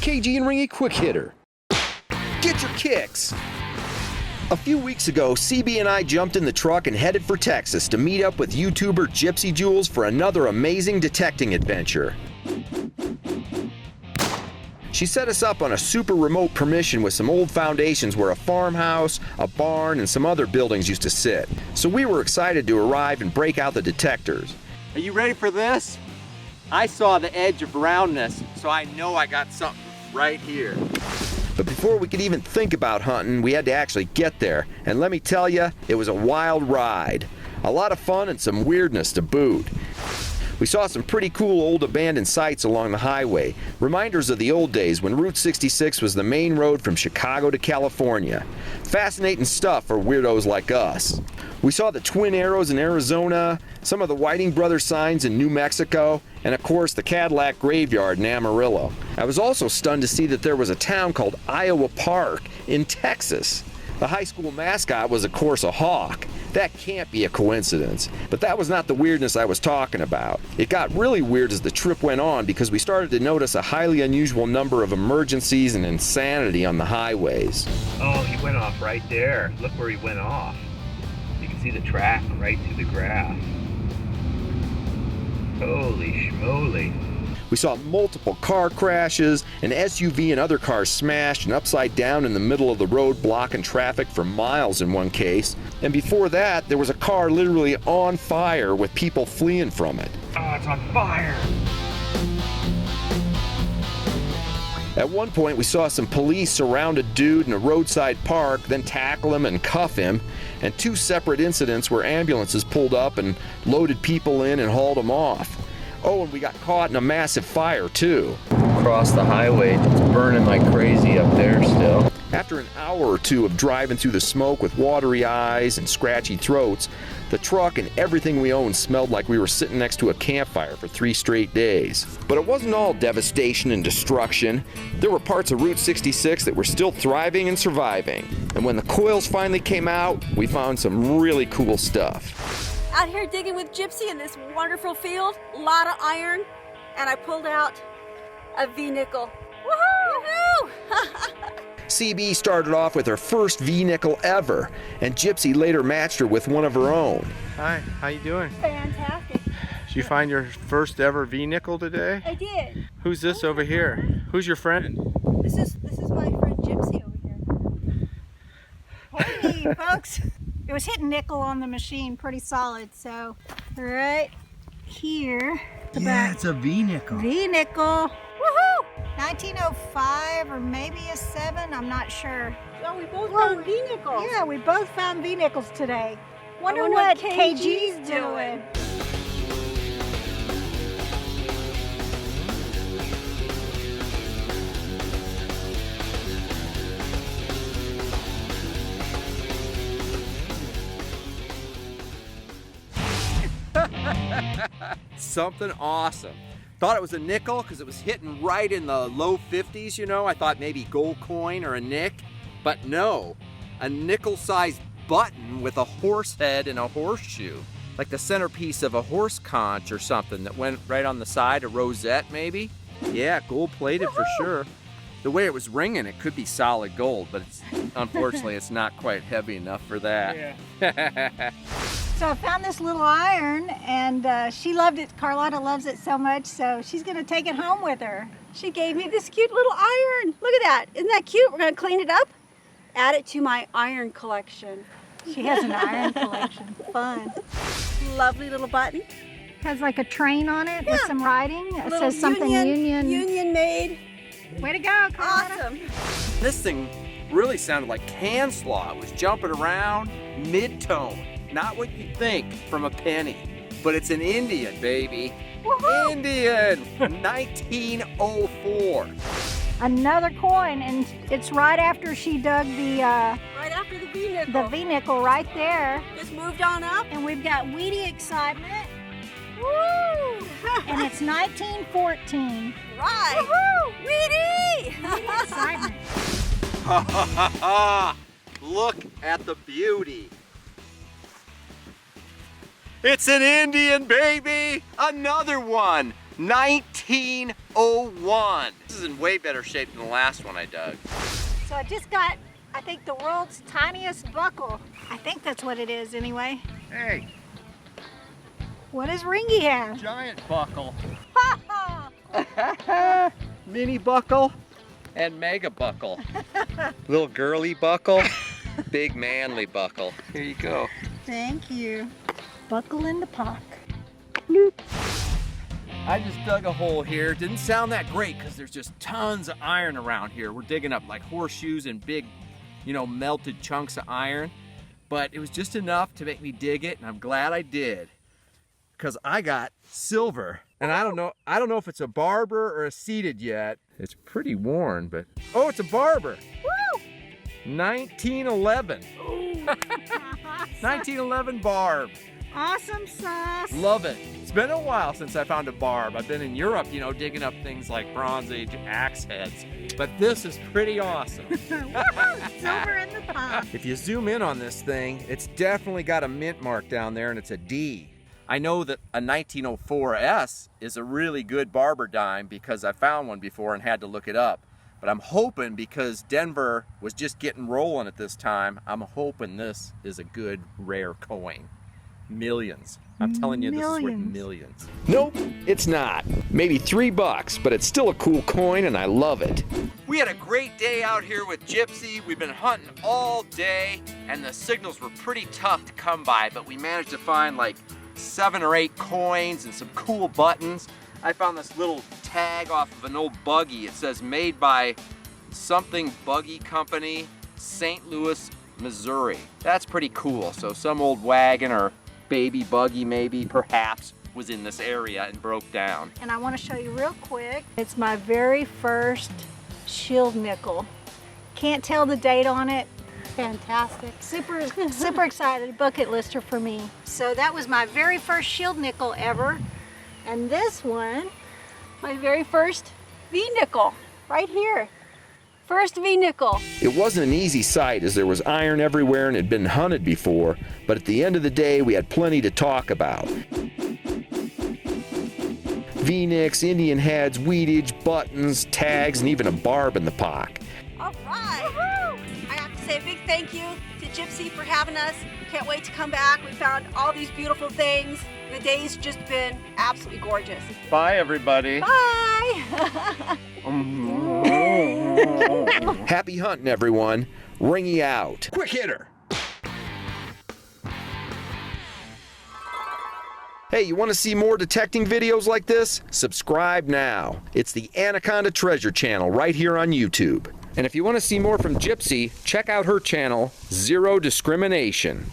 KG and Ringy Quick Hitter. Get your kicks! A few weeks ago, CB and I jumped in the truck and headed for Texas to meet up with YouTuber Gypsy Jewels for another amazing detecting adventure. She set us up on a super remote permission with some old foundations where a farmhouse, a barn, and some other buildings used to sit. So we were excited to arrive and break out the detectors. Are you ready for this? I saw the edge of roundness, so I know I got something right here. But before we could even think about hunting, we had to actually get there. And let me tell you, it was a wild ride. A lot of fun and some weirdness to boot. We saw some pretty cool old abandoned sites along the highway, reminders of the old days when Route 66 was the main road from Chicago to California. Fascinating stuff for weirdos like us. We saw the Twin Arrows in Arizona, some of the Whiting Brothers signs in New Mexico, and of course the Cadillac Graveyard in Amarillo. I was also stunned to see that there was a town called Iowa Park in Texas. The high school mascot was of course a hawk. That can't be a coincidence. But that was not the weirdness I was talking about. It got really weird as the trip went on because we started to notice a highly unusual number of emergencies and insanity on the highways. Oh, he went off right there. Look where he went off. You can see the track right through the grass. Holy schmoly. We saw multiple car crashes, an SUV and other cars smashed and upside down in the middle of the road, blocking traffic for miles in one case. And before that, there was a car literally on fire with people fleeing from it. Oh, it's on fire. At one point, we saw some police surround a dude in a roadside park, then tackle him and cuff him, and two separate incidents where ambulances pulled up and loaded people in and hauled them off. Oh, and we got caught in a massive fire, too. Across the highway, it's burning like crazy up there still. After an hour or two of driving through the smoke with watery eyes and scratchy throats, the truck and everything we owned smelled like we were sitting next to a campfire for 3 straight days. But it wasn't all devastation and destruction. There were parts of Route 66 that were still thriving and surviving. And when the coils finally came out, we found some really cool stuff. Out here digging with Gypsy in this wonderful field, a lot of iron, and I pulled out a V-nickel. Woohoo! CB started off with her first V-nickel ever, and Gypsy later matched her with one of her own. Hi, how you doing? Fantastic. Did you find your first ever V-nickel today? I did. Who's this over here? Who's your friend? This is my friend Gypsy over here. Hey folks, it was hitting nickel on the machine pretty solid, so right here. Yeah, it's a V-nickel. V-nickel. Woohoo! 1905 or maybe a 7, I'm not sure. Oh, we both found V-nickels. Yeah, we both found V-nickels today. Wonder wonder what what KG's doing. Something awesome. Thought it was a nickel because it was hitting right in the low 50s, you know. I thought maybe gold coin or a nick, but no. A nickel-sized button with a horse head and a horseshoe. Like the centerpiece of a horse conch or something that went right on the side, a rosette maybe. Yeah, gold-plated for sure. The way it was ringing, it could be solid gold, but unfortunately it's not quite heavy enough for that. Yeah. So I found this little iron, and she loved it. Carlotta loves it so much, so she's gonna take it home with her. She gave me this cute little iron. Look at that. Isn't that cute? We're gonna clean it up, add it to my iron collection. She has an iron collection. Fun. Lovely little button. Has like a train on it with some writing. It Little says something Union. Union made. Way to go, Carlotta. Awesome. This thing really sounded like can slaw. It was jumping around, mid-tone. Not what you think from a penny, but it's an Indian, baby. Woohoo! Indian, 1904. Another coin, and it's right after she dug the Right after the V-nickel. V-nickel right there. Just moved on up. And we've got weedy excitement, Woo! and it's 1914. Right. Woohoo! Weedy! Weedy excitement. Look at the beauty. It's an Indian, baby! Another one! 1901. This is in way better shape than the last one I dug. So I just got, I think, the world's tiniest buckle. I think that's what it is anyway. Hey, What does Ringy have? giant buckle. Ha ha! Mini buckle and mega buckle. Little girly buckle, big manly buckle. Here you go. Thank you. Buckle in the pock. I just dug a hole here. Didn't sound that great because there's just tons of iron around here. We're digging up like horseshoes and big, melted chunks of iron. But it was just enough to make me dig it, and I'm glad I did. Because I got silver. And I don't know if it's a barber or a seated yet. It's pretty worn, but oh, it's a barber. Woo! 1911. 1911 barb. Awesome sauce. Love it. It's been a while since I found a barb. I've been in Europe, digging up things like Bronze Age axe heads. But this is pretty awesome. Woohoo! Silver in the pot. If you zoom in on this thing, it's definitely got a mint mark down there, and it's a D. I know that a 1904S is a really good barber dime because I found one before and had to look it up. But I'm hoping, because Denver was just getting rolling at this time, I'm hoping this is a good rare coin. Millions. I'm telling you, this is worth millions. Nope, it's not. Maybe $3, but it's still a cool coin and I love it. We had a great day out here with Gypsy. We've been hunting all day, and the signals were pretty tough to come by, but we managed to find like 7 or 8 coins and some cool buttons. I found this little tag off of an old buggy. It says made by something buggy company, St. Louis, Missouri. That's pretty cool. So some old wagon or baby buggy maybe, perhaps, was in this area and broke down. And I want to show you real quick. It's my very first shield nickel. Can't tell the date on it. Fantastic. Super excited. Bucket lister for me. So that was my very first shield nickel ever. And this one, my very first V-nickel, right here. First V-nickel. It wasn't an easy sight as there was iron everywhere and had been hunted before, but at the end of the day we had plenty to talk about. V-nicks, Indian heads, weedage, buttons, tags, and even a barb in the pock. All right. Woohoo! I have to say a big thank you to Gypsy for having us. Can't wait to come back. We found all these beautiful things. The day's just been absolutely gorgeous. Bye, everybody. Bye! Happy hunting, everyone. Ringy out. Quick hitter. Hey, you want to see more detecting videos like this? Subscribe now. It's the Anaconda Treasure Channel right here on YouTube. And if you want to see more from Gypsy, check out her channel, Zero Discrimination.